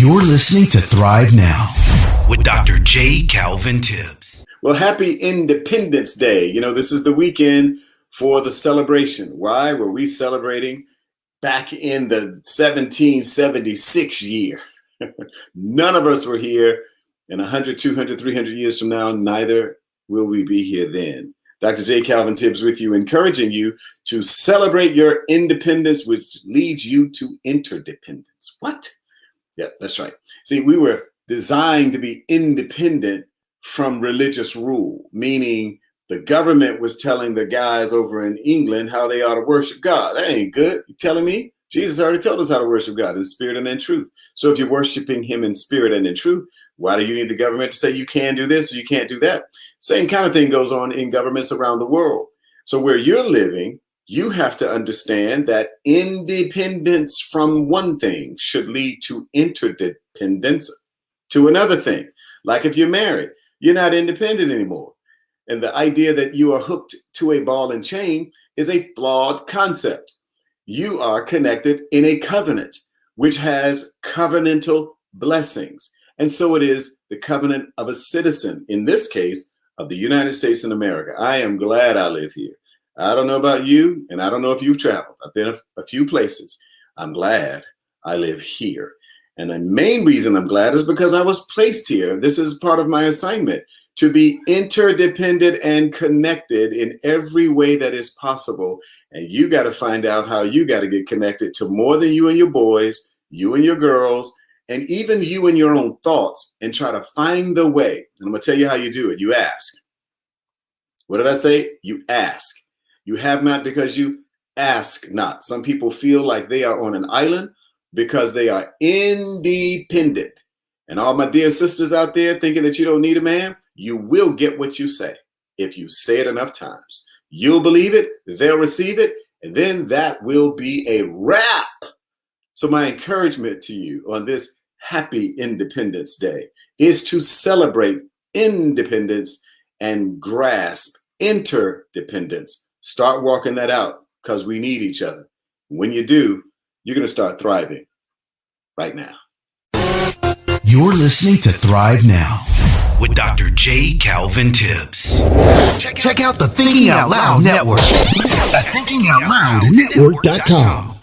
You're listening to Thrive Now with Dr. J. Calvin Tibbs. Well, happy Independence Day. You know, this is the weekend for the celebration. Why were we celebrating back in the 1776 year? None of us were here. In 100, 200, 300 years from now, neither will we be here then. Dr. J. Calvin Tibbs with you, encouraging you to celebrate your independence, which leads you to interdependence. What? Yep, that's right. See, we were designed to be independent from religious rule, meaning the government was telling the guys over in England how they ought to worship God. That ain't good. You telling me? Jesus already told us how to worship God in spirit and in truth. So if you're worshiping him in spirit and in truth, why do you need the government to say you can do this or you can't do that? Same kind of thing goes on in governments around the world. So where you're living, you have to understand that independence from one thing should lead to interdependence to another thing. Like if you're married, you're not independent anymore. And the idea that you are hooked to a ball and chain is a flawed concept. You are connected in a covenant, which has covenantal blessings. And so it is the covenant of a citizen, in this case, of the United States of America. I am glad I live here. I don't know about you, and I don't know if you've traveled. I've been a few places. I'm glad I live here. And the main reason I'm glad is because I was placed here. This is part of my assignment, to be interdependent and connected in every way that is possible. And you got to find out how you got to get connected to more than you and your boys, you and your girls, and even you and your own thoughts, and try to find the way. And I'm going to tell you how you do it. You ask. What did I say? You ask. You have not because you ask not. Some people feel like they are on an island because they are independent. And all my dear sisters out there thinking that you don't need a man, you will get what you say if you say it enough times. You'll believe it, they'll receive it, and then that will be a wrap. So my encouragement to you on this happy Independence Day is to celebrate independence and grasp interdependence. Start walking that out because we need each other. When you do, you're going to start thriving right now. You're listening to Thrive Now with Dr. J. Calvin Tibbs. Check out the Thinking Out Loud Network at thinkingoutloudnetwork.com.